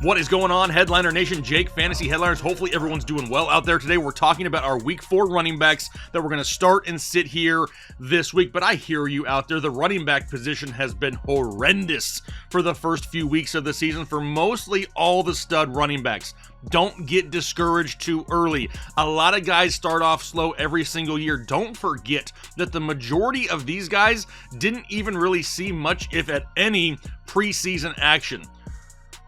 What is going on, Headliner Nation? Jake, Fantasy Headliners. Hopefully everyone's doing well out there today. We're talking about our Week 4 running backs that we're going to start and sit here this week. But I hear you out there. The running back position has been horrendous for the first few weeks of the season for mostly all the stud running backs. Don't get discouraged too early. A lot of guys start off slow every single year. Don't forget that the majority of these guys didn't even really see much, if at any, preseason action.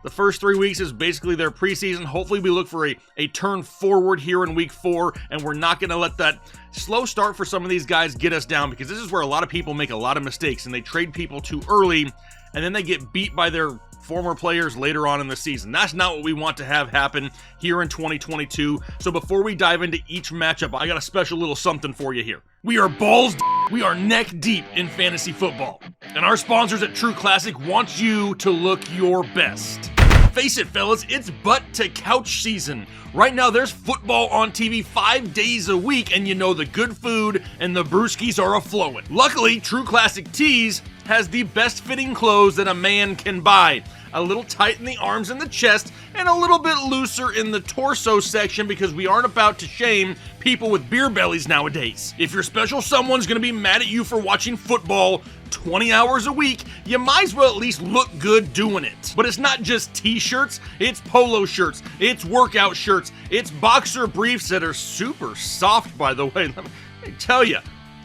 The first 3 weeks is basically their preseason. Hopefully we look for a turn forward here in Week 4, and we're not going to let that slow start for some of these guys get us down, because this is where a lot of people make a lot of mistakes, and they trade people too early, and then they get beat by their former players later on in the season. That's not what we want to have happen here in 2022. So before we dive into each matchup, I got a special little something for you here. We are we are neck deep in fantasy football, and our sponsors at True Classic want you to look your best. Face it, fellas, it's butt to couch season. Right now, there's football on TV 5 days a week, and you know the good food and the brewskis are a-flowing. Luckily, True Classic Tees has the best fitting clothes that a man can buy. A little tight in the arms and the chest, and a little bit looser in the torso section, because we aren't about to shame people with beer bellies nowadays. If your special someone's gonna be mad at you for watching football 20 hours a week, you might as well at least look good doing it. But it's not just t-shirts, it's polo shirts, it's workout shirts, it's boxer briefs that are super soft, by the way. Let me tell you,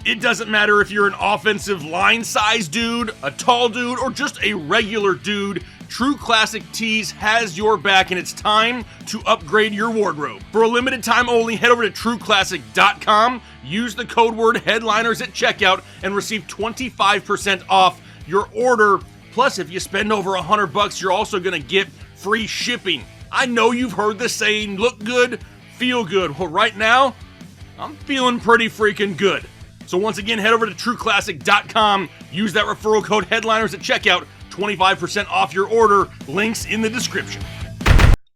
it doesn't matter if you're an offensive line size dude, a tall dude, or just a regular dude. True Classic Tees has your back, and it's time to upgrade your wardrobe. For a limited time only, head over to trueclassic.com, use the code word headliners at checkout, and receive 25% off your order. Plus, if you spend over $100, you're also gonna get free shipping. I know you've heard the saying, look good, feel good. Well, right now, I'm feeling pretty freaking good. So once again, head over to trueclassic.com, use that referral code headliners at checkout, 25% off your order, links in the description.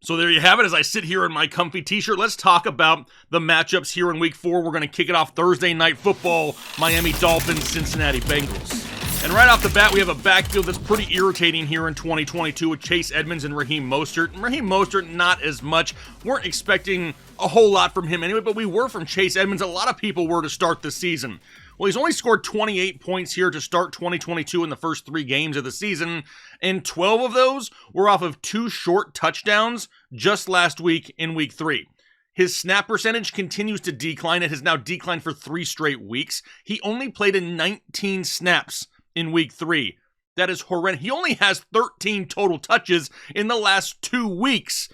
So there you have it. As I sit here in my comfy t-shirt, let's talk about the matchups here in Week 4. We're going to kick it off Thursday Night Football, Miami Dolphins, Cincinnati Bengals. And right off the bat, we have a backfield that's pretty irritating here in 2022 with Chase Edmonds and Raheem Mostert. And Raheem Mostert, not as much. Weren't expecting a whole lot from him anyway, but we were from Chase Edmonds. A lot of people were to start the season. Well, he's only scored 28 points here to start 2022 in the first 3 games of the season, and 12 of those were off of 2 short touchdowns just last week in Week 3. His snap percentage continues to decline. It has now declined for 3 straight weeks. He only played in 19 snaps in Week 3. That is horrendous. He only has 13 total touches in the last 2 weeks.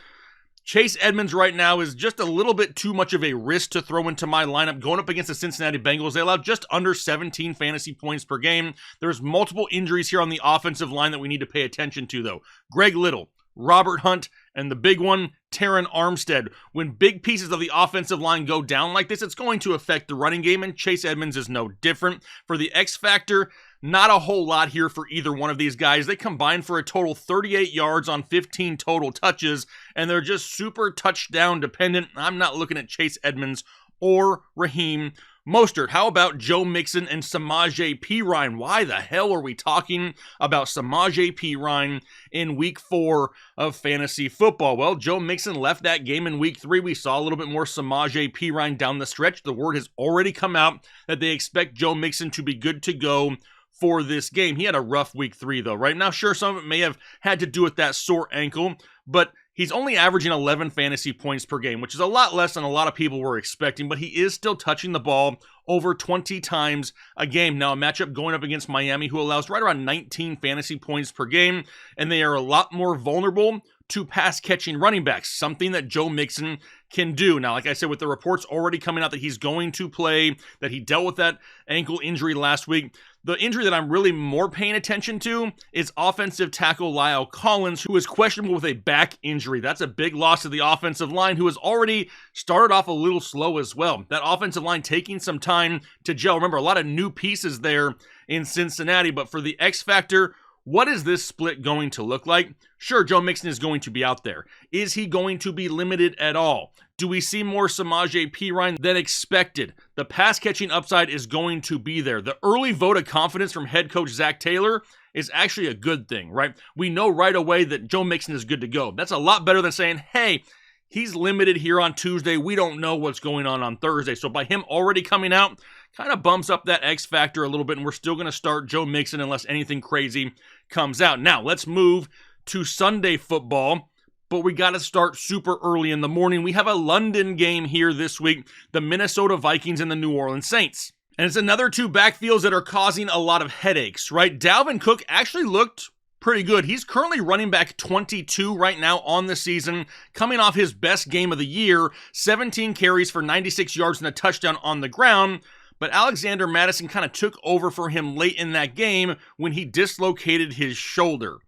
Chase Edmonds right now is just a little bit too much of a risk to throw into my lineup. Going up against the Cincinnati Bengals, they allow just under 17 fantasy points per game. There's multiple injuries here on the offensive line that we need to pay attention to, though. Greg Little, Robert Hunt, and the big one, Terron Armstead. When big pieces of the offensive line go down like this, it's going to affect the running game, and Chase Edmonds is no different. For the X factor, not a whole lot here for either one of these guys. They combined for a total 38 yards on 15 total touches, and they're just super touchdown dependent. I'm not looking at Chase Edmonds or Raheem Mostert. How about Joe Mixon and Samaje Perine? Why the hell are we talking about Samaje Perine in Week 4 of fantasy football? Well, Joe Mixon left that game in Week 3. We saw a little bit more Samaje Perine down the stretch. The word has already come out that they expect Joe Mixon to be good to go for this game. He had a rough Week 3, though. Right now, sure, some of it may have had to do with that sore ankle, but he's only averaging 11 fantasy points per game, which is a lot less than a lot of people were expecting, but he is still touching the ball over 20 times a game. Now, a matchup going up against Miami, who allows right around 19 fantasy points per game, and they are a lot more vulnerable to pass-catching running backs, something that Joe Mixon can do. Now, like I said, with the reports already coming out that he's going to play, that he dealt with that ankle injury last week, the injury that I'm really more paying attention to is offensive tackle La'el Collins, who is questionable with a back injury. That's a big loss to the offensive line, who has already started off a little slow as well. That offensive line taking some time to gel. Remember, a lot of new pieces there in Cincinnati, but for the X factor, what is this split going to look like? Sure, Joe Mixon is going to be out there. Is he going to be limited at all? Do we see more Samaje Perine than expected? The pass-catching upside is going to be there. The early vote of confidence from head coach Zach Taylor is actually a good thing, right? We know right away that Joe Mixon is good to go. That's a lot better than saying, hey, he's limited here on Tuesday. We don't know what's going on Thursday. So by him already coming out, kind of bumps up that X factor a little bit, and we're still going to start Joe Mixon unless anything crazy comes out. Now, let's move to Sunday football, but we got to start super early in the morning. We have a London game here this week, the Minnesota Vikings and the New Orleans Saints. And it's another two backfields that are causing a lot of headaches, right? Dalvin Cook actually looked pretty good. He's currently running back 22 right now on the season, coming off his best game of the year, 17 carries for 96 yards and a touchdown on the ground. But Alexander Mattison kind of took over for him late in that game when he dislocated his shoulder.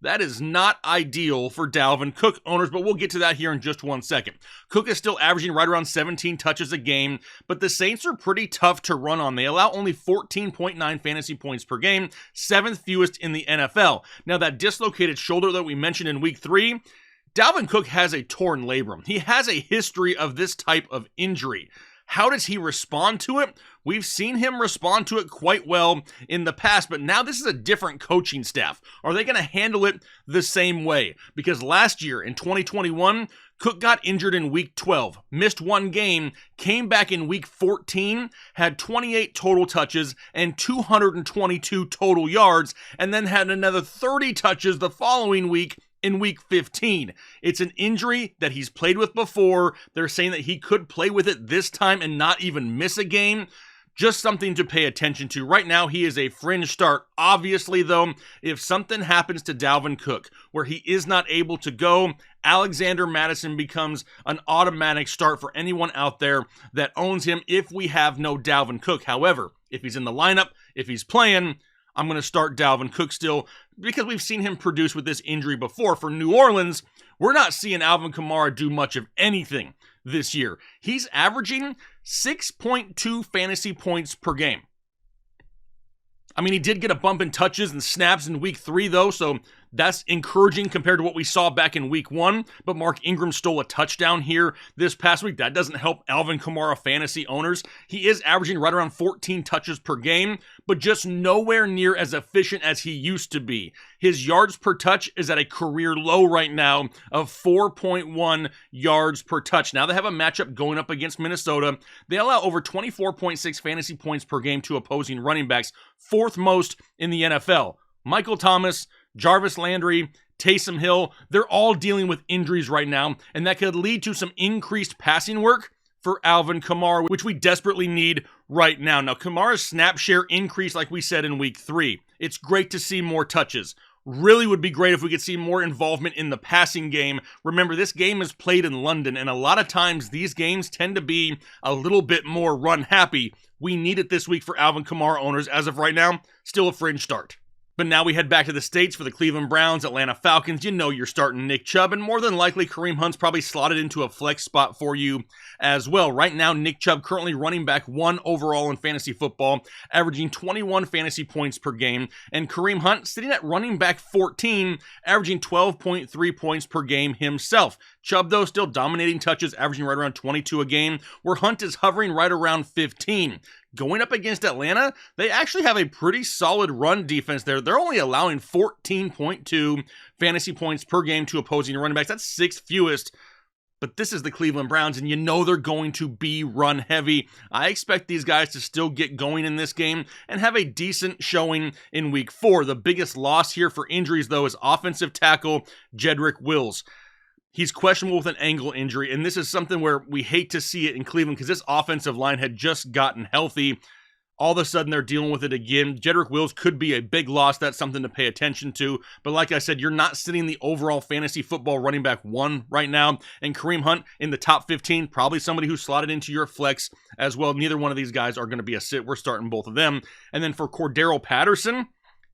That is not ideal for Dalvin Cook owners, but we'll get to that here in just 1 second. Cook is still averaging right around 17 touches a game, but the Saints are pretty tough to run on. They allow only 14.9 fantasy points per game, 7th fewest in the NFL. Now, that dislocated shoulder that we mentioned in week 3, Dalvin Cook has a torn labrum. He has a history of this type of injury. How does he respond to it? We've seen him respond to it quite well in the past, but now this is a different coaching staff. Are they going to handle it the same way? Because last year in 2021, Cook got injured in week 12, missed one game, came back in week 14, had 28 total touches and 222 total yards, and then had another 30 touches the following week in week 15. It's an injury that he's played with before. They're saying that he could play with it this time and not even miss a game. Just something to pay attention to. Right now, he is a fringe start. Obviously, though, if something happens to Dalvin Cook where he is not able to go, Alexander Mattison becomes an automatic start for anyone out there that owns him if we have no Dalvin Cook. However, if he's in the lineup, if he's playing, I'm going to start Dalvin Cook still because we've seen him produce with this injury before. For New Orleans, we're not seeing Alvin Kamara do much of anything this year. He's averaging 6.2 fantasy points per game. I mean, he did get a bump in touches and snaps in week 3, though, so that's encouraging compared to what we saw back in week 1. But Mark Ingram stole a touchdown here this past week. That doesn't help Alvin Kamara fantasy owners. He is averaging right around 14 touches per game, but just nowhere near as efficient as he used to be. His yards per touch is at a career low right now of 4.1 yards per touch. Now they have a matchup going up against Minnesota. They allow over 24.6 fantasy points per game to opposing running backs, 4th most in the NFL. Michael Thomas, Jarvis Landry, Taysom Hill, they're all dealing with injuries right now, and that could lead to some increased passing work for Alvin Kamara, which we desperately need right now. Now, Kamara's snap share increased, like we said, in week 3. It's great to see more touches. Really would be great if we could see more involvement in the passing game. Remember, this game is played in London, and a lot of times these games tend to be a little bit more run-happy. We need it this week for Alvin Kamara owners. As of right now, still a fringe start. But now we head back to the States for the Cleveland Browns, Atlanta Falcons. You know you're starting Nick Chubb, and more than likely Kareem Hunt's probably slotted into a flex spot for you as well. Right now, Nick Chubb currently running back 1 overall in fantasy football, averaging 21 fantasy points per game, and Kareem Hunt sitting at running back 14, averaging 12.3 points per game himself. Chubb, though, still dominating touches, averaging right around 22 a game, where Hunt is hovering right around 15. Going up against Atlanta, they actually have a pretty solid run defense there. They're only allowing 14.2 fantasy points per game to opposing running backs. That's 6th fewest. But this is the Cleveland Browns, and you know they're going to be run heavy. I expect these guys to still get going in this game and have a decent showing in week 4. The biggest loss here for injuries, though, is offensive tackle Jedrick Wills. He's questionable with an ankle injury, and this is something where we hate to see it in Cleveland because this offensive line had just gotten healthy. All of a sudden, they're dealing with it again. Jedrick Wills could be a big loss. That's something to pay attention to. But like I said, you're not sitting the overall fantasy football running back 1 right now. And Kareem Hunt in the top 15, probably somebody who's slotted into your flex as well. Neither one of these guys are going to be a sit. We're starting both of them. And then for Cordarrelle Patterson,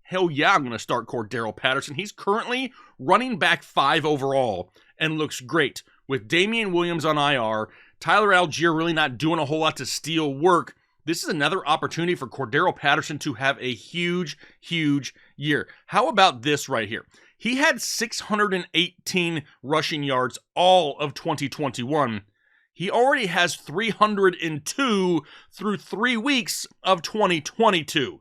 hell yeah, I'm going to start Cordarrelle Patterson. He's currently running back 5 overall and looks great. With Damian Williams on IR, Tyler Algier really not doing a whole lot to steal work, this is another opportunity for Cordarrelle Patterson to have a huge, huge year. How about this right here? He had 618 rushing yards all of 2021. He already has 302 through 3 weeks of 2022.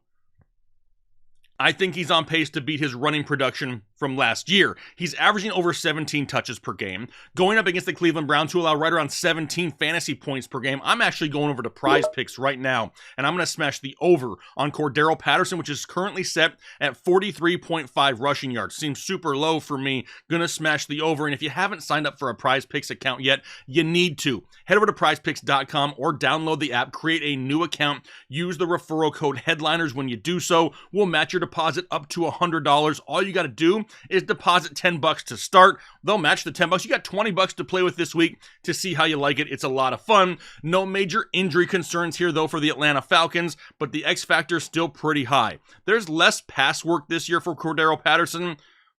I think he's on pace to beat his running production from last year. He's averaging over 17 touches per game, going up against the Cleveland Browns, who allow right around 17 fantasy points per game. I'm actually going over to Prize Picks right now, and I'm going to smash the over on Cordero Patterson, which is currently set at 43.5 rushing yards. Seems super low for me. Going to smash the over, and if you haven't signed up for a Prize Picks account yet, you need to. Head over to prizepicks.com or download the app, create a new account, use the referral code Headliners when you do so. We'll match your deposit up to $100. All you got to do is deposit $10 to start. They'll match the $10. You got $20 to play with this week to see how you like it. It's a lot of fun. No major injury concerns here, though, for the Atlanta Falcons, but the X factor is still pretty high. There's less pass work this year for Cordero Patterson,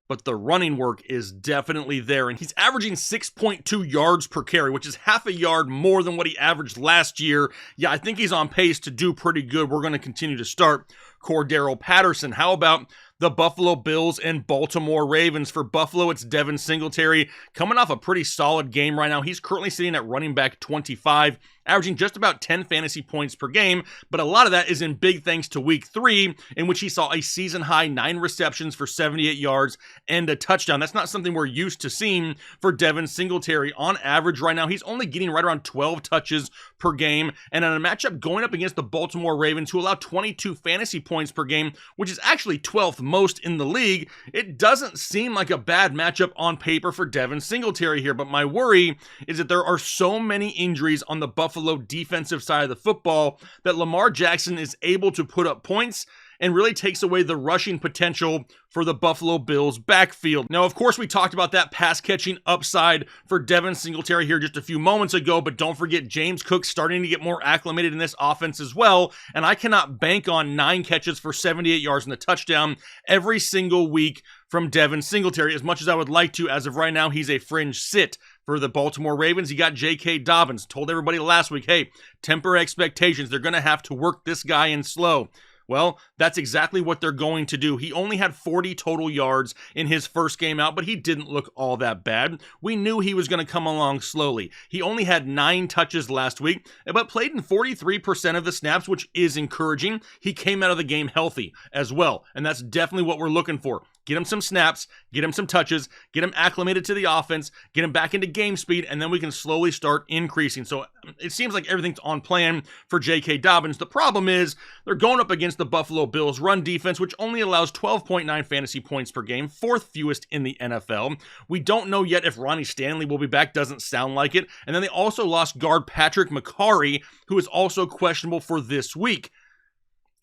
but the running work is definitely there, and he's averaging 6.2 yards per carry, which is half a yard more than what he averaged last year. Yeah, I think he's on pace to do pretty good. We're going to continue to start Cordero Patterson. How about the Buffalo Bills and Baltimore Ravens? For Buffalo, it's Devin Singletary, coming off a pretty solid game right now. He's currently sitting at running back 25, averaging just about 10 fantasy points per game, but a lot of that is in big thanks to week 3, in which he saw a season-high 9 receptions for 78 yards and a touchdown. That's not something we're used to seeing for Devin Singletary. On average right now, he's only getting right around 12 touches per game, and in a matchup going up against the Baltimore Ravens, who allow 22 fantasy points per game, which is actually 12th most in the league, it doesn't seem like a bad matchup on paper for Devin Singletary here. But my worry is that there are so many injuries on the Buffalo defensive side of the football that Lamar Jackson is able to put up points and really takes away the rushing potential for the Buffalo Bills backfield. Now, of course, we talked about that pass-catching upside for Devin Singletary here just a few moments ago, but don't forget James Cook starting to get more acclimated in this offense as well, and I cannot bank on 9 catches for 78 yards and a touchdown every single week from Devin Singletary, as much as I would like to. As of right now, he's a fringe sit. For the Baltimore Ravens, you got J.K. Dobbins. Told everybody last week, hey, temper expectations. They're going to have to work this guy in slow. Well, that's exactly what they're going to do. He only had 40 total yards in his first game out, but he didn't look all that bad. We knew he was going to come along slowly. He only had 9 touches last week, but played in 43% of the snaps, which is encouraging. He came out of the game healthy as well, and that's definitely what we're looking for. Get him some snaps, get him some touches, get him acclimated to the offense, get him back into game speed, and then we can slowly start increasing. So it seems like everything's on plan for J.K. Dobbins. The problem is they're going up against the Buffalo Bills run defense, which only allows 12.9 fantasy points per game, 4th fewest in the NFL. We don't know yet if Ronnie Stanley will be back. Doesn't sound like it. And then they also lost guard Patrick McCarry, who is also questionable for this week.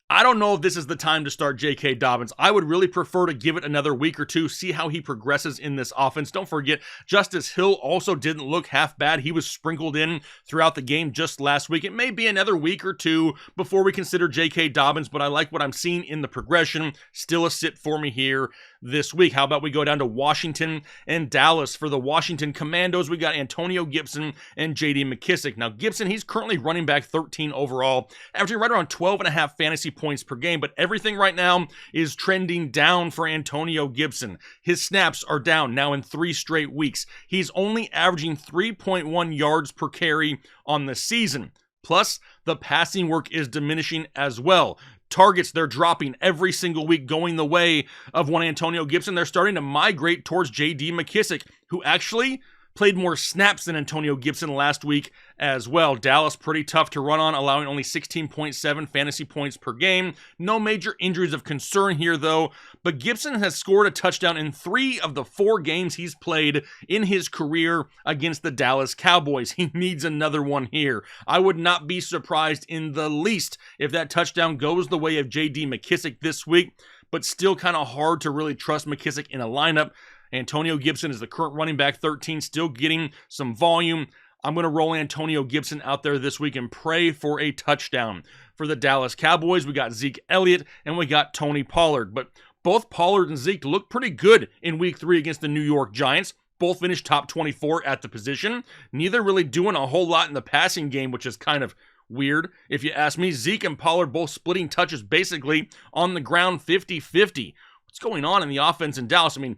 I don't know if this is the time to start J.K. Dobbins. I would really prefer to give it another week or two, see how he progresses in this offense. Don't forget, Justice Hill also didn't look half bad. He was sprinkled in throughout the game just last week. It may be another week or two before we consider J.K. Dobbins, but I like what I'm seeing in the progression. Still a sit for me here this week. How about we go down to Washington and Dallas? For the Washington Commandos, we got Antonio Gibson and J.D. McKissic. Now, Gibson, he's currently running back 13 overall, averaging right around 12.5 fantasy points per game, but everything right now is trending down for Antonio Gibson. His snaps are down now in 3 straight weeks. He's only averaging 3.1 yards per carry on the season. Plus, the passing work is diminishing as well. Targets, they're dropping every single week, going the way of one Antonio Gibson. They're starting to migrate towards J.D. McKissic, who actually played more snaps than Antonio Gibson last week as well. Dallas, pretty tough to run on, allowing only 16.7 fantasy points per game. No major injuries of concern here, though, but Gibson has scored a touchdown in 3 of the 4 games he's played in his career against the Dallas Cowboys. He needs another one here. I would not be surprised in the least if that touchdown goes the way of J.D. McKissic this week, but still kind of hard to really trust McKissic in a lineup. Antonio Gibson is the current running back 13, still getting some volume. I'm going to roll Antonio Gibson out there this week and pray for a touchdown. For the Dallas Cowboys, we got Zeke Elliott and we got Tony Pollard. But both Pollard and Zeke look pretty good in week 3 against the New York Giants. Both finished top 24 at the position. Neither really doing a whole lot in the passing game, which is kind of weird. If you ask me, Zeke and Pollard both splitting touches basically on the ground 50-50. What's going on in the offense in Dallas? I mean,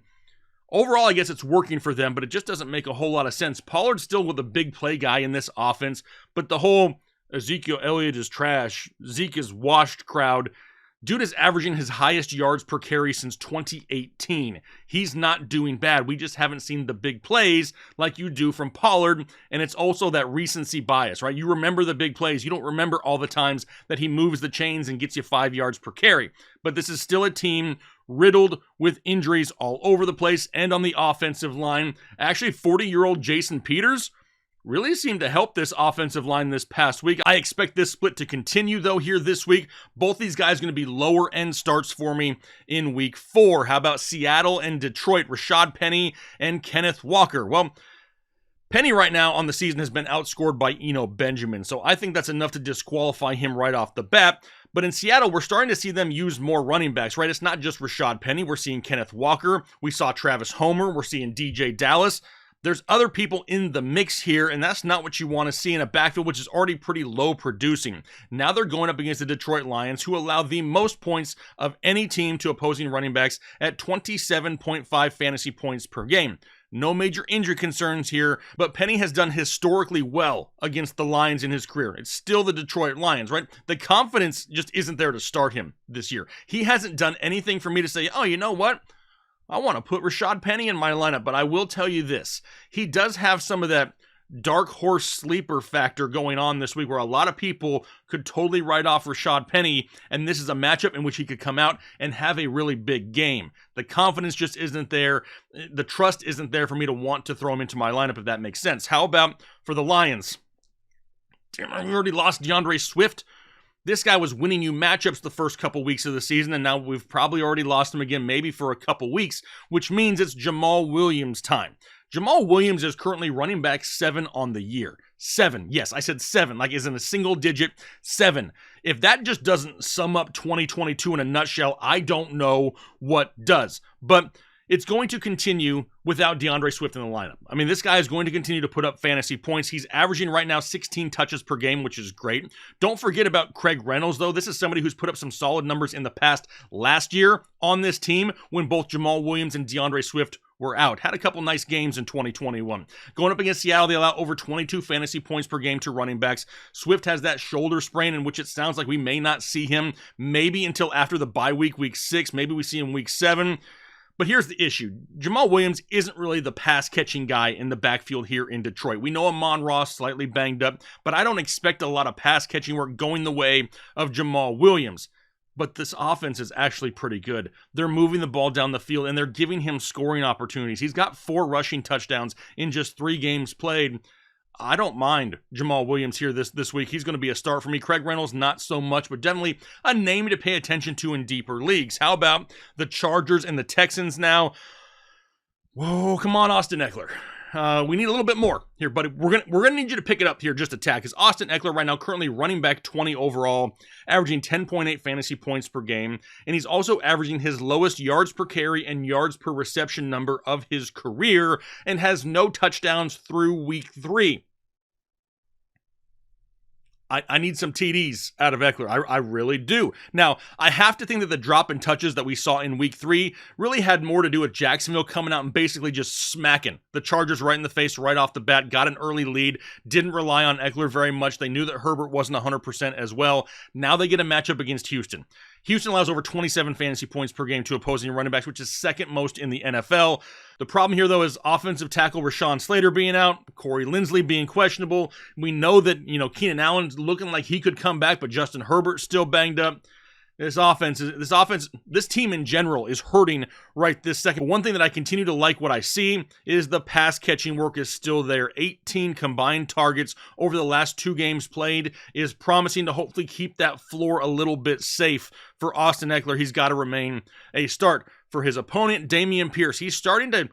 overall, I guess it's working for them, but it just doesn't make a whole lot of sense. Pollard's still with a big play guy in this offense, but the whole Ezekiel Elliott is trash, Zeke is washed crowd, Dude is averaging his highest yards per carry since 2018. He's not doing bad. We just haven't seen the big plays like you do from Pollard, and it's also that recency bias, right? You remember the big plays. You don't remember all the times that he moves the chains and gets you 5 yards per carry. But this is still a team riddled with injuries all over the place and on the offensive line. Actually, 40-year-old Jason Peters really seemed to help this offensive line this past week. I expect this split to continue, though, here this week. Both these guys are going to be lower-end starts for me in week 4. How about Seattle and Detroit? Rashad Penny and Kenneth Walker. Well, Penny right now on the season has been outscored by Eno Benjamin, so I think that's enough to disqualify him right off the bat. But in Seattle, we're starting to see them use more running backs, right? It's not just Rashad Penny. We're seeing Kenneth Walker. We saw Travis Homer. We're seeing DJ Dallas. There's other people in the mix here, and that's not what you want to see in a backfield which is already pretty low producing. Now they're going up against the Detroit Lions, who allow the most points of any team to opposing running backs at 27.5 fantasy points per game. No major injury concerns here, but Penny has done historically well against the Lions in his career. It's still the Detroit Lions, right? The confidence just isn't there to start him this year. He hasn't done anything for me to say, oh, you know what? I want to put Rashad Penny in my lineup, but I will tell you this. He does have some of that dark horse sleeper factor going on this week where a lot of people could totally write off Rashad Penny, and this is a matchup in which he could come out and have a really big game. The confidence just isn't there. The trust isn't there for me to want to throw him into my lineup, if that makes sense. How about for the Lions? Damn, we already lost DeAndre Swift. This guy was winning you matchups the first couple weeks of the season, and now we've probably already lost him again, maybe for a couple weeks, which means it's Jamal Williams' time. Jamal Williams is currently running back 7 on the year. 7. Yes, I said 7, like is in a single digit 7. If that just doesn't sum up 2022 in a nutshell, I don't know what does. But it's going to continue without DeAndre Swift in the lineup. I mean, this guy is going to continue to put up fantasy points. He's averaging right now 16 touches per game, which is great. Don't forget about Craig Reynolds, though. This is somebody who's put up some solid numbers in the past last year on this team when both Jamal Williams and DeAndre Swift were out. Had a couple nice games in 2021. Going up against Seattle, they allow over 22 fantasy points per game to running backs. Swift has that shoulder sprain in which it sounds like we may not see him maybe until after the bye week, week 6. Maybe we see him week 7. But here's the issue. Jamal Williams isn't really the pass-catching guy in the backfield here in Detroit. We know Amon-Ra slightly banged up, but I don't expect a lot of pass-catching work going the way of Jamal Williams. But this offense is actually pretty good. They're moving the ball down the field, and they're giving him scoring opportunities. He's got 4 rushing touchdowns in just 3 games played. I don't mind Jamal Williams here this week. He's going to be a start for me. Craig Reynolds, not so much, but definitely a name to pay attention to in deeper leagues. How about the Chargers and the Texans now? Whoa, come on, Austin Eckler. We need a little bit more here, but we're gonna need you to pick it up here just a tad, because Austin Eckler right now currently running back 20 overall, averaging 10.8 fantasy points per game, and he's also averaging his lowest yards per carry and yards per reception number of his career, and has no touchdowns through week 3. I need some TDs out of Eckler. I really do. Now, I have to think that the drop in touches that we saw in week 3 really had more to do with Jacksonville coming out and basically just smacking the Chargers right in the face right off the bat, got an early lead, didn't rely on Eckler very much. They knew that Herbert wasn't 100% as well. Now they get a matchup against Houston. Houston allows over 27 fantasy points per game to opposing running backs, which is second most in the NFL. The problem here, though, is offensive tackle Rashawn Slater being out, Corey Linsley being questionable. We know that, Keenan Allen's looking like he could come back, but Justin Herbert's still banged up. This team in general is hurting right this second. One thing that I continue to like what I see is the pass catching work is still there. 18 combined targets over the last 2 games played is promising to hopefully keep that floor a little bit safe for Austin Eckler. He's got to remain a start. For his opponent, Dameon Pierce, he's starting to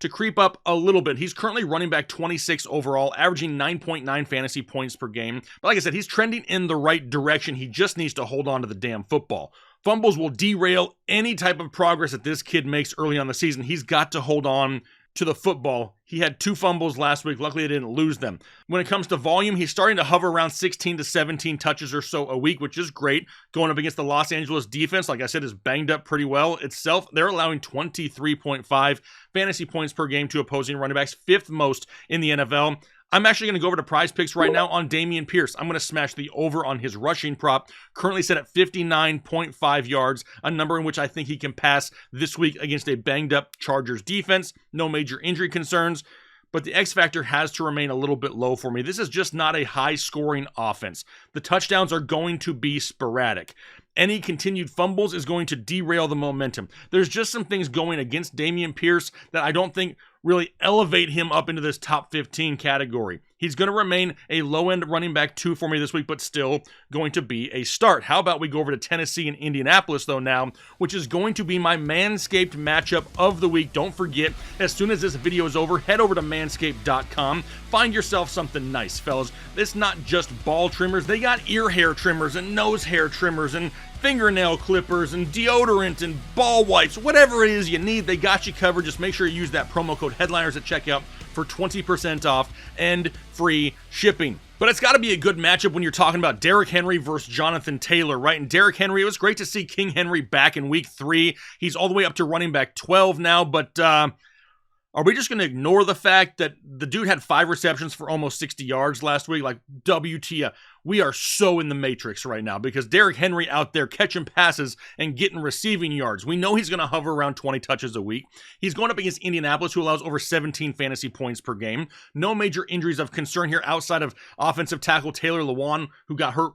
creep up a little bit. He's currently running back 26 overall, averaging 9.9 fantasy points per game. But like I said, he's trending in the right direction. He just needs to hold on to the damn football. Fumbles will derail any type of progress that this kid makes early on the season. He's got to hold on to the football. He had 2 fumbles last week. Luckily, they didn't lose them. When it comes to volume, he's starting to hover around 16 to 17 touches or so a week, which is great. Going up against the Los Angeles defense, like I said, is banged up pretty well itself. They're allowing 23.5 fantasy points per game to opposing running backs, 5th most in the NFL. I'm actually going to go over to Prize Picks right now on Dameon Pierce. I'm going to smash the over on his rushing prop, currently set at 59.5 yards, a number in which I think he can pass this week against a banged-up Chargers defense. No major injury concerns, but the X factor has to remain a little bit low for me. This is just not a high-scoring offense. The touchdowns are going to be sporadic. Any continued fumbles is going to derail the momentum. There's just some things going against Dameon Pierce that I don't think really elevate him up into this top 15 category. He's going to remain a low-end running back 2 for me this week, but still going to be a start. How about we go over to Tennessee and Indianapolis, though, now, which is going to be my Manscaped matchup of the week. Don't forget, as soon as this video is over, head over to manscaped.com. Find yourself something nice, fellas. It's not just ball trimmers. They got ear hair trimmers and nose hair trimmers and fingernail clippers and deodorant and ball wipes. Whatever it is you need, they got you covered. Just make sure you use that promo code Headliners at checkout for 20% off and free shipping. But it's got to be a good matchup when you're talking about Derrick Henry versus Jonathan Taylor, right? And Derrick Henry, it was great to see King Henry back in week 3. He's all the way up to running back 12 now, but are we just going to ignore the fact that the dude had 5 receptions for almost 60 yards last week? Like, WTF. We are so in the matrix right now because Derrick Henry out there catching passes and getting receiving yards. We know he's going to hover around 20 touches a week. He's going up against Indianapolis, who allows over 17 fantasy points per game. No major injuries of concern here outside of offensive tackle Taylor Lewan, who got hurt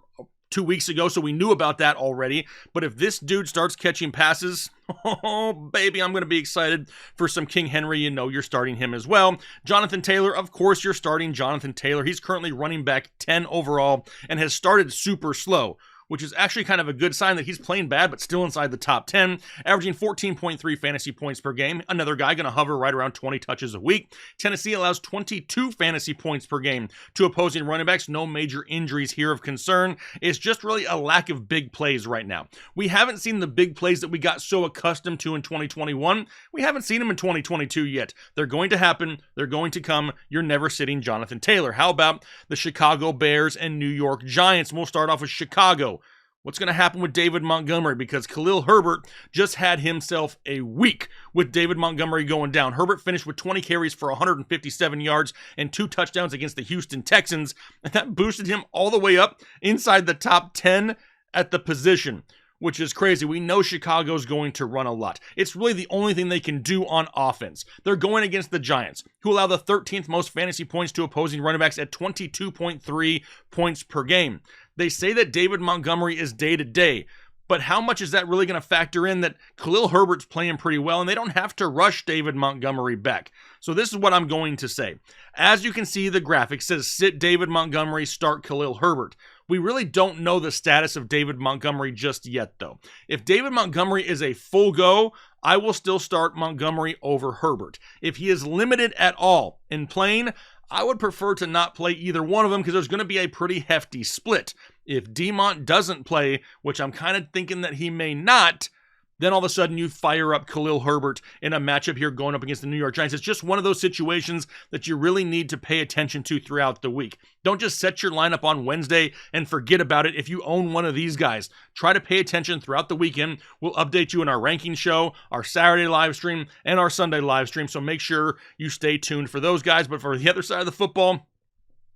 2 weeks ago, so we knew about that already. But if this dude starts catching passes, oh, baby, I'm going to be excited for some King Henry. You know you're starting him as well. Jonathan Taylor, of course you're starting Jonathan Taylor. He's currently running back 10 overall and has started super slow, which is actually kind of a good sign that he's playing bad, but still inside the top 10, averaging 14.3 fantasy points per game. Another guy going to hover right around 20 touches a week. Tennessee allows 22 fantasy points per game to opposing running backs. No major injuries here of concern. It's just really a lack of big plays right now. We haven't seen the big plays that we got so accustomed to in 2021. We haven't seen them in 2022 yet. They're going to happen. They're going to come. You're never sitting Jonathan Taylor. How about the Chicago Bears and New York Giants? We'll start off with Chicago. What's going to happen with David Montgomery? Because Khalil Herbert just had himself a week with David Montgomery going down. Herbert finished with 20 carries for 157 yards and 2 touchdowns against the Houston Texans, and that boosted him all the way up inside the top 10 at the position, which is crazy. We know Chicago's going to run a lot. It's really the only thing they can do on offense. They're going against the Giants, who allow the 13th most fantasy points to opposing running backs at 22.3 points per game. They say that David Montgomery is day-to-day, but how much is that really going to factor in that Khalil Herbert's playing pretty well and they don't have to rush David Montgomery back? So this is what I'm going to say. As you can see, the graphic says sit David Montgomery, start Khalil Herbert. We really don't know the status of David Montgomery just yet, though. If David Montgomery is a full go, I will still start Montgomery over Herbert. If he is limited at all in playing, I would prefer to not play either one of them because there's going to be a pretty hefty split. If DeMont doesn't play, which I'm kind of thinking that he may not, then all of a sudden you fire up Khalil Herbert in a matchup here going up against the New York Giants. It's just one of those situations that you really need to pay attention to throughout the week. Don't just set your lineup on Wednesday and forget about it if you own one of these guys. Try to pay attention throughout the weekend. We'll update you in our ranking show, our Saturday live stream, and our Sunday live stream, so make sure you stay tuned for those guys. But for the other side of the football,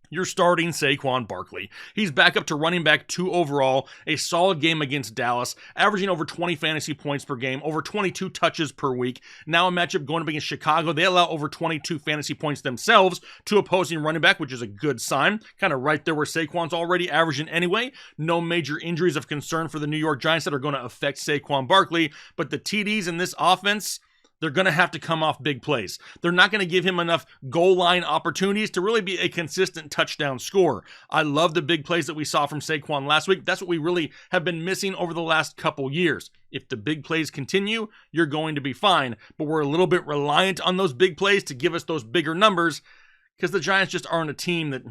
you're starting Saquon Barkley. He's back up to running back 2 overall, a solid game against Dallas, averaging over 20 fantasy points per game, over 22 touches per week. Now a matchup going up against Chicago. They allow over 22 fantasy points themselves to opposing running back, which is a good sign. Kind of right there where Saquon's already averaging anyway. No major injuries of concern for the New York Giants that are going to affect Saquon Barkley, but the TDs in this offense, they're going to have to come off big plays. They're not going to give him enough goal line opportunities to really be a consistent touchdown scorer. I love the big plays that we saw from Saquon last week. That's what we really have been missing over the last couple years. If the big plays continue, you're going to be fine. But we're a little bit reliant on those big plays to give us those bigger numbers because the Giants just aren't a team that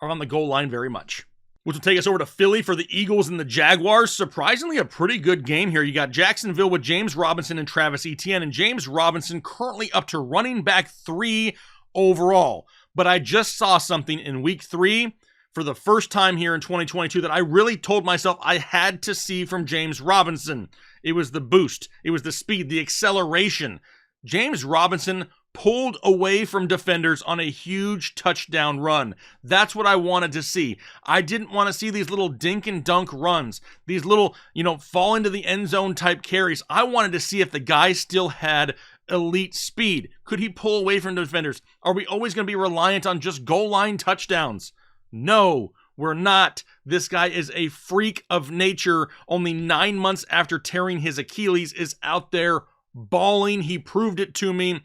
are on the goal line very much. Which will take us over to Philly for the Eagles and the Jaguars. Surprisingly, a pretty good game here. You got Jacksonville with James Robinson and Travis Etienne, and James Robinson currently up to running back 3 overall. But I just saw something in week 3 for the first time here in 2022 that I really told myself I had to see from James Robinson. It was the boost. It was the speed, the acceleration. James Robinson pulled away from defenders on a huge touchdown run. That's what I wanted to see. I didn't want to see these little dink and dunk runs, these little, fall into the end zone type carries. I wanted to see if the guy still had elite speed. Could he pull away from defenders? Are we always going to be reliant on just goal line touchdowns? No, we're not. This guy is a freak of nature. Only 9 months after tearing his Achilles is out there balling. He proved it to me.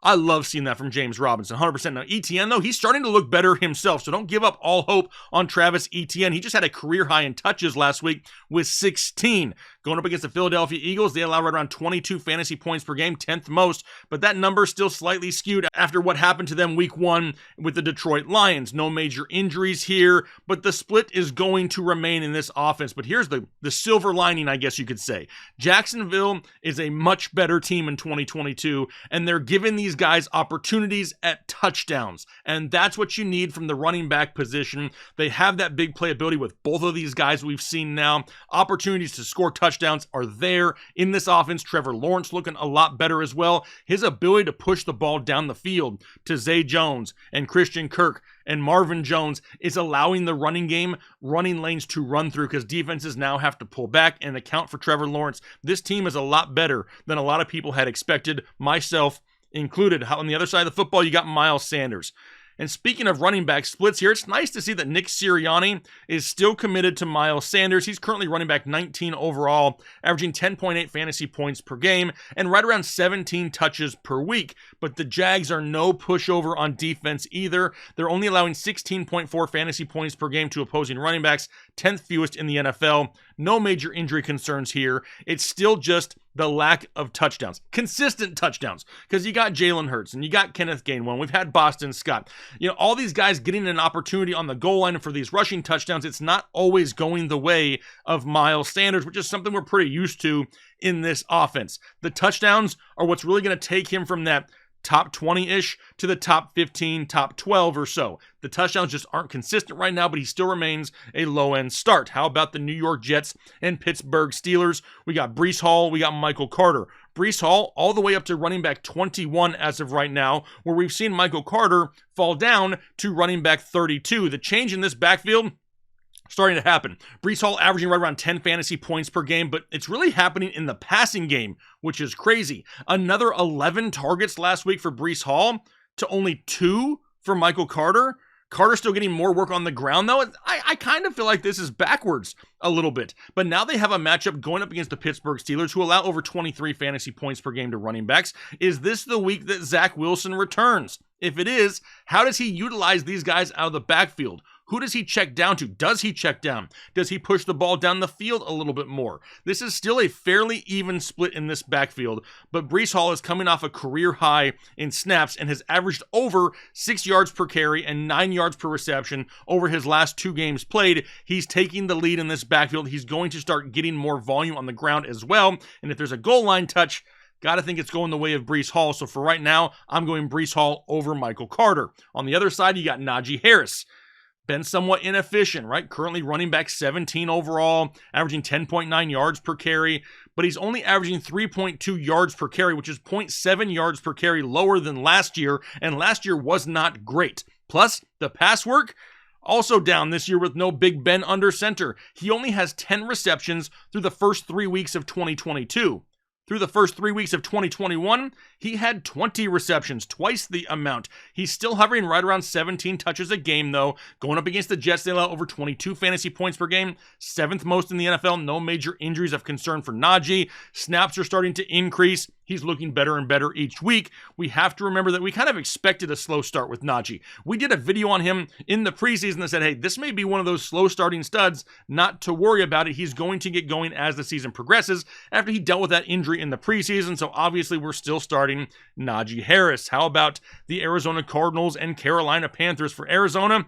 I love seeing that from James Robinson, 100%. Now, Etienne, though, he's starting to look better himself, so don't give up all hope on Travis Etienne. He just had a career high in touches last week with 16. Going up against the Philadelphia Eagles, they allow right around 22 fantasy points per game, 10th most, but that number is still slightly skewed after what happened to them week 1 with the Detroit Lions. No major injuries here, but the split is going to remain in this offense. But here's the silver lining, I guess you could say. Jacksonville is a much better team in 2022, and they're giving these guys opportunities at touchdowns, and that's what you need from the running back position. They have that big playability with both of these guys we've seen now. Opportunities to score touchdowns are there in this offense. Trevor Lawrence looking a lot better as well. His ability to push the ball down the field to Zay Jones and Christian Kirk and Marvin Jones is allowing the running game, running lanes to run through, because defenses now have to pull back and account for Trevor Lawrence. This team is a lot better than a lot of people had expected, myself included. On the other side of the football, you got Miles Sanders. And speaking of running back splits here, it's nice to see that Nick Sirianni is still committed to Miles Sanders. He's currently running back 19 overall, averaging 10.8 fantasy points per game and right around 17 touches per week. But the Jags are no pushover on defense either. They're only allowing 16.4 fantasy points per game to opposing running backs, 10th fewest in the NFL. No major injury concerns here. It's still just the lack of touchdowns, consistent touchdowns, because you got Jalen Hurts and you got Kenneth Gainwell. We've had Boston Scott. All these guys getting an opportunity on the goal line for these rushing touchdowns. It's not always going the way of Miles Sanders, which is something we're pretty used to in this offense. The touchdowns are what's really going to take him from that top 20-ish to the top 15, top 12 or so. The touchdowns just aren't consistent right now, but he still remains a low-end start. How about the New York Jets and Pittsburgh Steelers? We got Breece Hall, we got Michael Carter. Breece Hall all the way up to running back 21 as of right now, where we've seen Michael Carter fall down to running back 32. The change in this backfield starting to happen. Breece Hall averaging right around 10 fantasy points per game, but it's really happening in the passing game, which is crazy. Another 11 targets last week for Breece Hall to only 2 for Michael Carter. Carter's still getting more work on the ground, though. I kind of feel like this is backwards a little bit. But now they have a matchup going up against the Pittsburgh Steelers, who allow over 23 fantasy points per game to running backs. Is this the week that Zach Wilson returns? If it is, how does he utilize these guys out of the backfield? Who does he check down to? Does he check down? Does he push the ball down the field a little bit more? This is still a fairly even split in this backfield, but Breece Hall is coming off a career high in snaps and has averaged over 6 yards per carry and 9 yards per reception over his last 2 games played. He's taking the lead in this backfield. He's going to start getting more volume on the ground as well, and if there's a goal line touch, got to think it's going the way of Breece Hall. So for right now, I'm going Breece Hall over Michael Carter. On the other side, you got Najee Harris. Been somewhat inefficient, right? Currently running back 17 overall, averaging 10.9 yards per carry, but he's only averaging 3.2 yards per carry, which is 0.7 yards per carry lower than last year, and last year was not great. Plus, the pass work, also down this year with no Big Ben under center. He only has 10 receptions through the first 3 weeks of 2022. Through the first 3 weeks of 2021, he had 20 receptions, twice the amount. He's still hovering right around 17 touches a game, though. Going up against the Jets, they allow over 22 fantasy points per game, 7th most in the NFL. No major injuries of concern for Najee. Snaps are starting to increase. He's looking better and better each week. We have to remember that we kind of expected a slow start with Najee. We did a video on him in the preseason that said, hey, this may be one of those slow starting studs, not to worry about it. He's going to get going as the season progresses after he dealt with that injury in the preseason. So obviously we're still starting Najee Harris. How about the Arizona Cardinals and Carolina Panthers? For Arizona,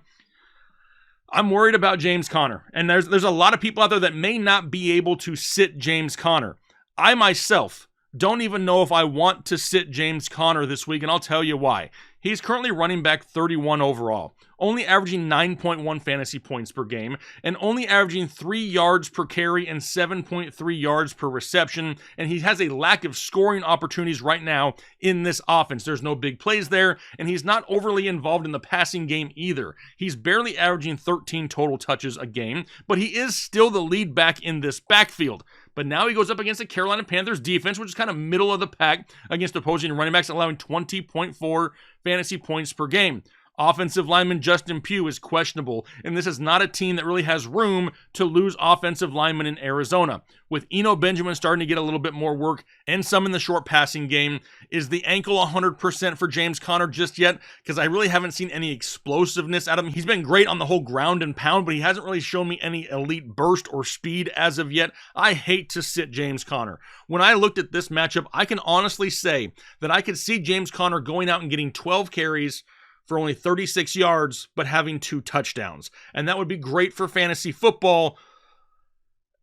I'm worried about James Conner. And there's a lot of people out there that may not be able to sit James Conner. I myself don't even know if I want to sit James Conner this week, and I'll tell you why. He's currently running back 31 overall, only averaging 9.1 fantasy points per game, and only averaging 3 yards per carry and 7.3 yards per reception, and he has a lack of scoring opportunities right now in this offense. There's no big plays there, and he's not overly involved in the passing game either. He's barely averaging 13 total touches a game, but he is still the lead back in this backfield. But now he goes up against the Carolina Panthers defense, which is kind of middle of the pack against opposing running backs, allowing 20.4 fantasy points per game. Offensive lineman Justin Pugh is questionable, and this is not a team that really has room to lose offensive linemen in Arizona. With Eno Benjamin starting to get a little bit more work and some in the short passing game, is the ankle 100% for James Conner just yet? Because I really haven't seen any explosiveness out of him. He's been great on the whole ground and pound, but he hasn't really shown me any elite burst or speed as of yet. I hate to sit James Conner. When I looked at this matchup, I can honestly say that I could see James Conner going out and getting 12 carries for only 36 yards, but having 2 touchdowns. And that would be great for fantasy football.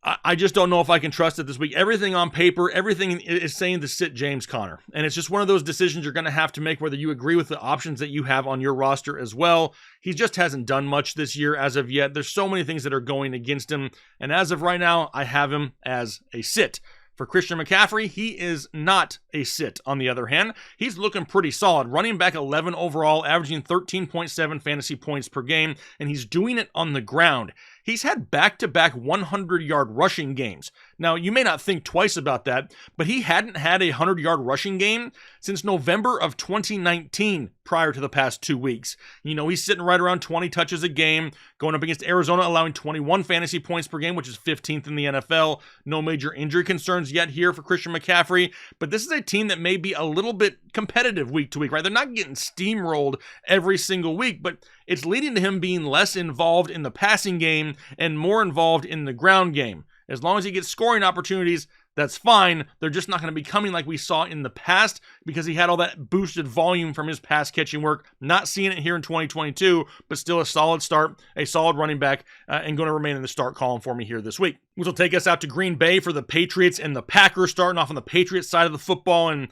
I just don't know if I can trust it this week. Everything on paper, everything is saying to sit James Conner. And it's just one of those decisions you're going to have to make, whether you agree with the options that you have on your roster as well. He just hasn't done much this year as of yet. There's so many things that are going against him. And as of right now, I have him as a sit. For Christian McCaffrey, he is not a sit. On the other hand, he's looking pretty solid. Running back 11 overall, averaging 13.7 fantasy points per game, and he's doing it on the ground. He's had back-to-back 100-yard rushing games. Now, you may not think twice about that, but he hadn't had a 100-yard rushing game since November of 2019 prior to the past 2 weeks. You know, he's sitting right around 20 touches a game, going up against Arizona, allowing 21 fantasy points per game, which is 15th in the NFL. No major injury concerns yet here for Christian McCaffrey, but this is a team that may be a little bit competitive week to week, right? They're not getting steamrolled every single week, but it's leading to him being less involved in the passing game and more involved in the ground game. As long as he gets scoring opportunities, that's fine. They're just not going to be coming like we saw in the past because he had all that boosted volume from his pass catching work. Not seeing it here in 2022, but still a solid start, a solid running back, and going to remain in the start column for me here this week. Which will take us out to Green Bay for the Patriots and the Packers, starting off on the Patriots side of the football, and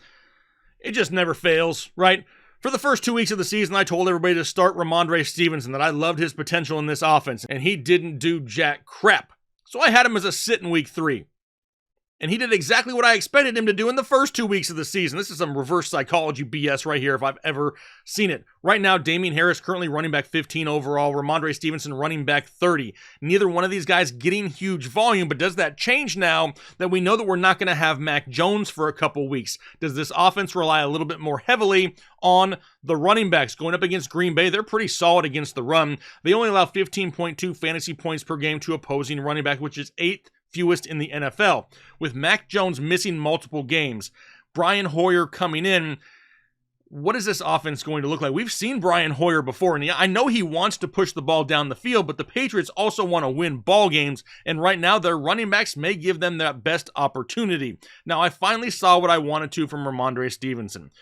it just never fails, right? For the first 2 weeks of the season, I told everybody to start Ramondre Stevenson, that I loved his potential in this offense, and he didn't do jack crap. So I had him as a sit in week 3. And he did exactly what I expected him to do in the first 2 weeks of the season. This is some reverse psychology BS right here if I've ever seen it. Right now, Damian Harris currently running back 15 overall, Ramondre Stevenson running back 30. Neither one of these guys getting huge volume, but does that change now that we know that we're not going to have Mac Jones for a couple weeks? Does this offense rely a little bit more heavily on the running backs? Going up against Green Bay, they're pretty solid against the run. They only allow 15.2 fantasy points per game to opposing running back, which is 8th fewest in the NFL. With Mac Jones missing multiple games, Brian Hoyer coming in, what is this offense going to look like? We've seen Brian Hoyer before, and I know he wants to push the ball down the field, but the Patriots also want to win ball games, and right now their running backs may give them that best opportunity. Now, I finally saw what I wanted to from Ramondre Stevenson.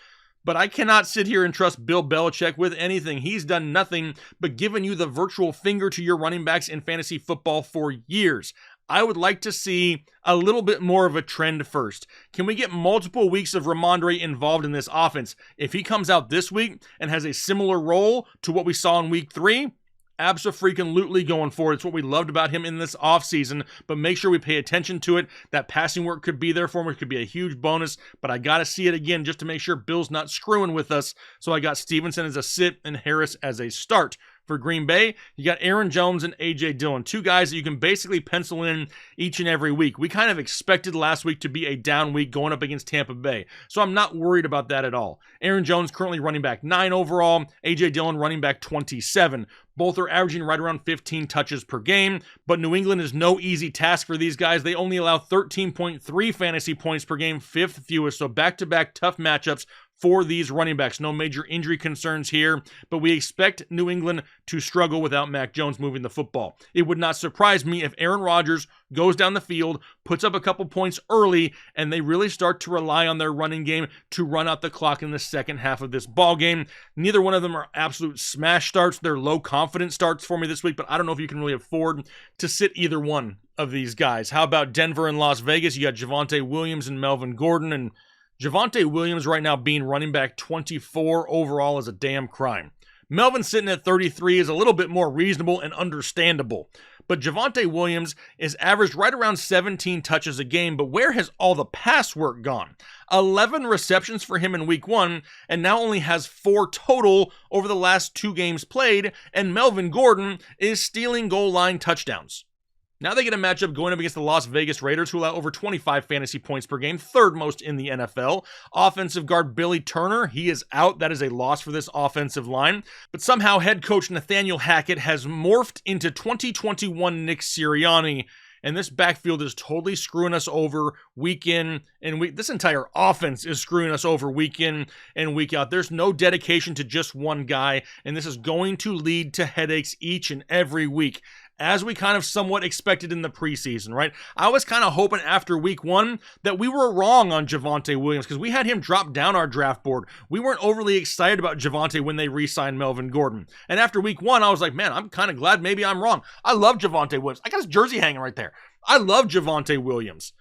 But I cannot sit here and trust Bill Belichick with anything. He's done nothing but given you the virtual finger to your running backs in fantasy football for years. I would like to see a little bit more of a trend first. Can we get multiple weeks of Ramondre involved in this offense? If he comes out this week and has a similar role to what we saw in week 3, abso-freaking-lutely going forward. It's what we loved about him in this offseason, but make sure we pay attention to it. That passing work could be there for him. It could be a huge bonus, but I got to see it again just to make sure Bill's not screwing with us. So I got Stevenson as a sit and Harris as a start. For Green Bay, you got Aaron Jones and A.J. Dillon, 2 guys that you can basically pencil in each and every week. We kind of expected last week to be a down week going up against Tampa Bay, so I'm not worried about that at all. Aaron Jones currently running back 9 overall, A.J. Dillon running back 27. Both are averaging right around 15 touches per game, but New England is no easy task for these guys. They only allow 13.3 fantasy points per game, 5th fewest, so back-to-back tough matchups for these running backs. No major injury concerns here, but we expect New England to struggle without Mac Jones moving the football. It would not surprise me if Aaron Rodgers goes down the field, puts up a couple points early, and they really start to rely on their running game to run out the clock in the second half of this ball game. Neither one of them are absolute smash starts. They're low confidence starts for me this week, but I don't know if you can really afford to sit either one of these guys. How about Denver and Las Vegas? You got Javonte Williams and Melvin Gordon, and Javonte Williams right now being running back 24 overall is a damn crime. Melvin sitting at 33 is a little bit more reasonable and understandable. But Javonte Williams is averaged right around 17 touches a game, but where has all the pass work gone? 11 receptions for him in week 1, and now only has 4 total over the last 2 games played, and Melvin Gordon is stealing goal line touchdowns. Now they get a matchup going up against the Las Vegas Raiders, who allow over 25 fantasy points per game, third most in the NFL. Offensive guard Billy Turner, he is out. That is a loss for this offensive line. But somehow head coach Nathaniel Hackett has morphed into 2021 Nick Sirianni, and this backfield is totally screwing us over week in and week. This entire offense is screwing us over week in and week out. There's no dedication to just one guy, and this is going to lead to headaches each and every week, as we kind of somewhat expected in the preseason, right? I was kind of hoping after week 1 that we were wrong on Javonte Williams because we had him drop down our draft board. We weren't overly excited about Javonte when they re-signed Melvin Gordon. And after week 1, I was like, man, I'm kind of glad maybe I'm wrong. I love Javonte Williams. I got his jersey hanging right there. I love Javonte Williams.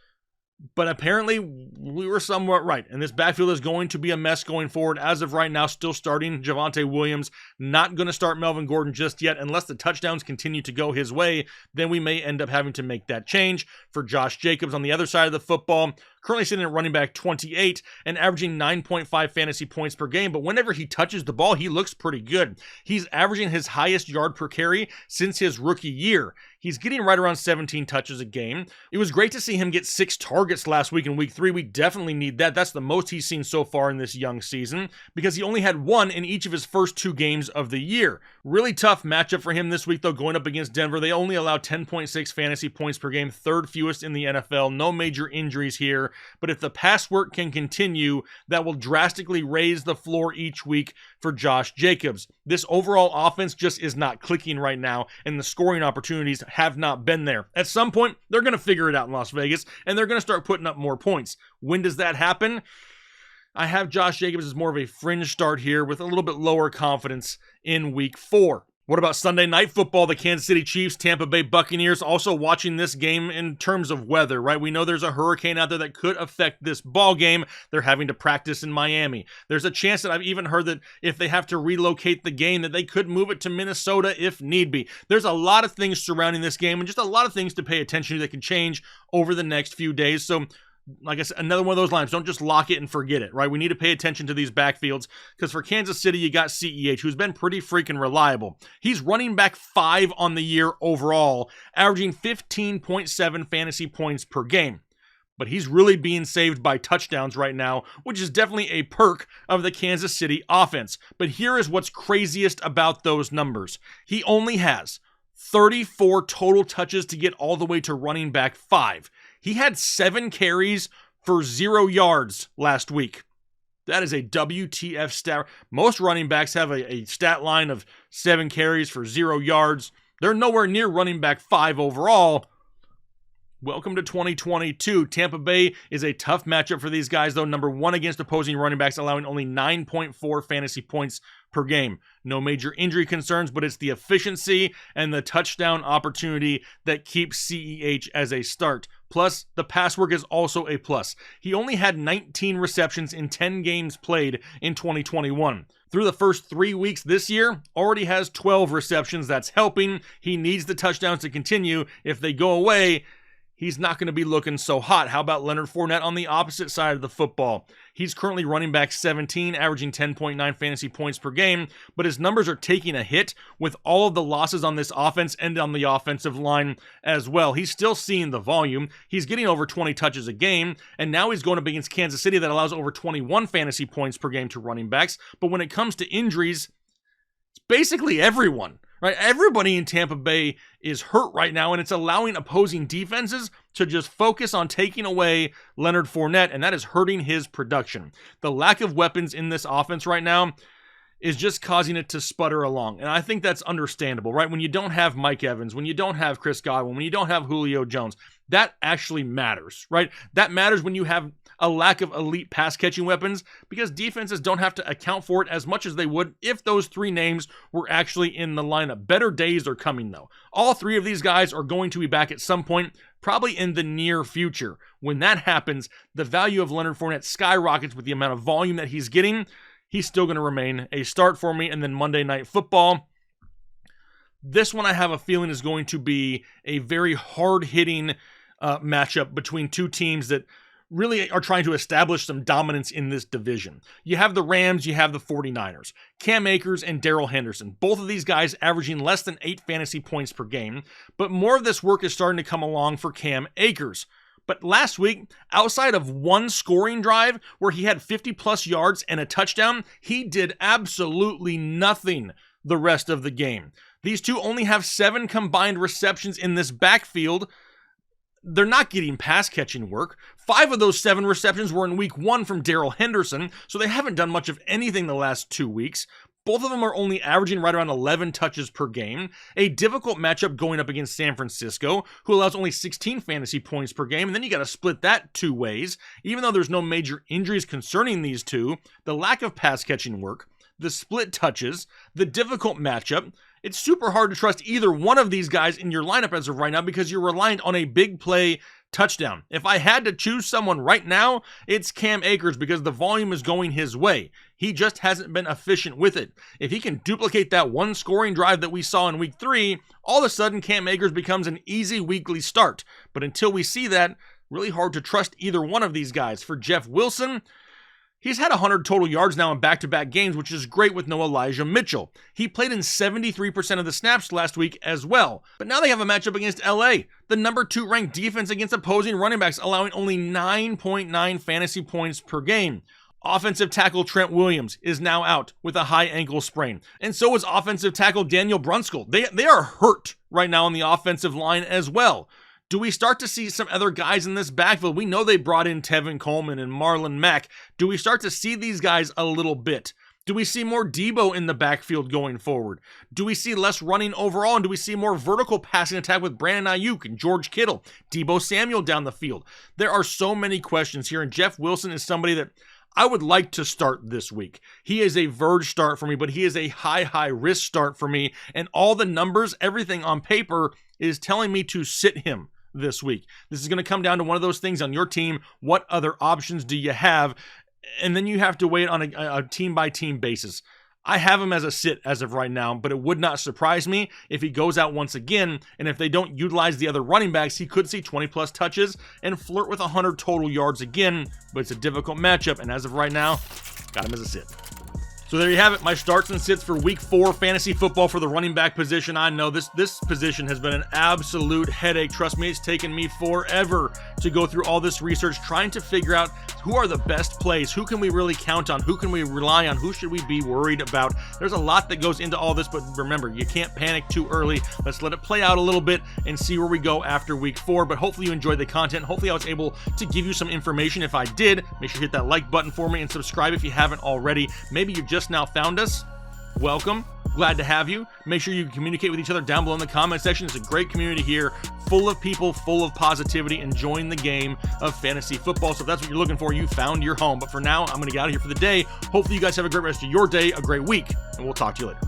But apparently, we were somewhat right. And this backfield is going to be a mess going forward. As of right now, still starting Javonte Williams. Not going to start Melvin Gordon just yet. Unless the touchdowns continue to go his way, then we may end up having to make that change. For Josh Jacobs on the other side of the football, currently sitting at running back 28 and averaging 9.5 fantasy points per game. But whenever he touches the ball, he looks pretty good. He's averaging his highest yard per carry since his rookie year. He's getting right around 17 touches a game. It was great to see him get 6 targets last week in week 3. We definitely need that. That's the most he's seen so far in this young season because he only had 1 in each of his first 2 games of the year. Really tough matchup for him this week, though, going up against Denver. They only allow 10.6 fantasy points per game, 3rd fewest in the NFL. No major injuries here, but if the pass work can continue, that will drastically raise the floor each week for Josh Jacobs. This overall offense just is not clicking right now, and the scoring opportunities have not been there. At some point, they're going to figure it out in Las Vegas, and they're going to start putting up more points. When does that happen? I have Josh Jacobs as more of a fringe start here with a little bit lower confidence in week 4. What about Sunday Night Football? The Kansas City Chiefs, Tampa Bay Buccaneers, also watching this game in terms of weather, right? We know there's a hurricane out there that could affect this ball game. They're having to practice in Miami. There's a chance that I've even heard that if they have to relocate the game, that they could move it to Minnesota if need be. There's a lot of things surrounding this game and just a lot of things to pay attention to that can change over the next few days. So, like I said, another one of those lines. Don't just lock it and forget it, right? We need to pay attention to these backfields because for Kansas City, you got CEH, who's been pretty freaking reliable. He's running back 5 on the year overall, averaging 15.7 fantasy points per game. But he's really being saved by touchdowns right now, which is definitely a perk of the Kansas City offense. But here is what's craziest about those numbers. He only has 34 total touches to get all the way to running back 5. He had 7 carries for 0 yards last week. That is a WTF stat. Most running backs have a stat line of 7 carries for 0 yards. They're nowhere near running back 5 overall. Welcome to 2022. Tampa Bay is a tough matchup for these guys, though. Number 1 against opposing running backs, allowing only 9.4 fantasy points per game. No major injury concerns, but it's the efficiency and the touchdown opportunity that keeps CEH as a start. Plus, the pass work is also a plus. He only had 19 receptions in 10 games played in 2021. Through the first 3 weeks this year, already has 12 receptions. That's helping. He needs the touchdowns to continue. If they go away, he's not going to be looking so hot. How about Leonard Fournette on the opposite side of the football? He's currently running back 17, averaging 10.9 fantasy points per game, but his numbers are taking a hit with all of the losses on this offense and on the offensive line as well. He's still seeing the volume. He's getting over 20 touches a game, and now he's going up against Kansas City that allows over 21 fantasy points per game to running backs. But when it comes to injuries, it's basically everyone. Right, everybody in Tampa Bay is hurt right now, and it's allowing opposing defenses to just focus on taking away Leonard Fournette, and that is hurting his production. The lack of weapons in this offense right now is just causing it to sputter along. And I think that's understandable, right? When you don't have Mike Evans, when you don't have Chris Godwin, when you don't have Julio Jones, that actually matters, right? That matters when you have a lack of elite pass catching weapons, because defenses don't have to account for it as much as they would if those three names were actually in the lineup. Better days are coming, though. All three of these guys are going to be back at some point, probably in the near future. When that happens, the value of Leonard Fournette skyrockets with the amount of volume that he's getting. He's still going to remain a start for me. And then Monday Night Football. This one I have a feeling is going to be a very hard-hitting matchup between two teams that really are trying to establish some dominance in this division. You have the Rams, you have the 49ers. Cam Akers and Darrell Henderson. Both of these guys averaging less than 8 fantasy points per game. But more of this work is starting to come along for Cam Akers. But last week, outside of one scoring drive where he had 50-plus yards and a touchdown, he did absolutely nothing the rest of the game. These two only have 7 combined receptions in this backfield. They're not getting pass-catching work. 5 of those 7 receptions were in week 1 from Darrell Henderson, so they haven't done much of anything the last 2 weeks. Both of them are only averaging right around 11 touches per game. A difficult matchup going up against San Francisco, who allows only 16 fantasy points per game, and then you got to split that 2 ways. Even though there's no major injuries concerning these two, the lack of pass-catching work, the split touches, the difficult matchup, it's super hard to trust either one of these guys in your lineup as of right now because you're reliant on a big play touchdown. If I had to choose someone right now, it's Cam Akers because the volume is going his way. He just hasn't been efficient with it. If he can duplicate that one scoring drive that we saw in week 3, all of a sudden Cam Akers becomes an easy weekly start. But until we see that, really hard to trust either one of these guys. For Jeff Wilson, he's had 100 total yards now in back-to-back games, which is great with no Elijah Mitchell. He played in 73% of the snaps last week as well. But now they have a matchup against LA, the number 2 ranked defense against opposing running backs, allowing only 9.9 fantasy points per game. Offensive tackle Trent Williams is now out with a high ankle sprain. And so is offensive tackle Daniel Brunskill. They are hurt right now on the offensive line as well. Do we start to see some other guys in this backfield? We know they brought in Tevin Coleman and Marlon Mack. Do we start to see these guys a little bit? Do we see more Debo in the backfield going forward? Do we see less running overall? And do we see more vertical passing attack with Brandon Ayuk and George Kittle, Debo Samuel down the field? There are so many questions here, and Jeff Wilson is somebody that I would like to start this week. He is a verge start for me, but he is a high risk start for me. And all the numbers, everything on paper is telling me to sit him this week. This is going to come down to one of those things on your team. What other options do you have? And then you have to wait on a team-by-team basis. I have him as a sit as of right now, but it would not surprise me if he goes out once again, and if they don't utilize the other running backs, he could see 20-plus touches and flirt with 100 total yards again, but it's a difficult matchup, and as of right now, got him as a sit. So there you have it, my starts and sits for week 4 fantasy football for the running back position. I know this position has been an absolute headache. Trust me, it's taken me forever to go through all this research, trying to figure out who are the best plays, who can we really count on, who can we rely on, who should we be worried about. There's a lot that goes into all this, but remember, you can't panic too early. Let's let it play out a little bit and see where we go after week 4. But hopefully you enjoyed the content. Hopefully I was able to give you some information. If I did, make sure you hit that like button for me and subscribe if you haven't already. Maybe you just now found us. Welcome. Glad to have you. Make sure you communicate with each other down below in the comment section. It's a great community here, full of people, full of positivity, enjoying the game of fantasy football. So if that's what you're looking for, you found your home. But for now, I'm going to get out of here for the day. Hopefully you guys have a great rest of your day, a great week, and we'll talk to you later.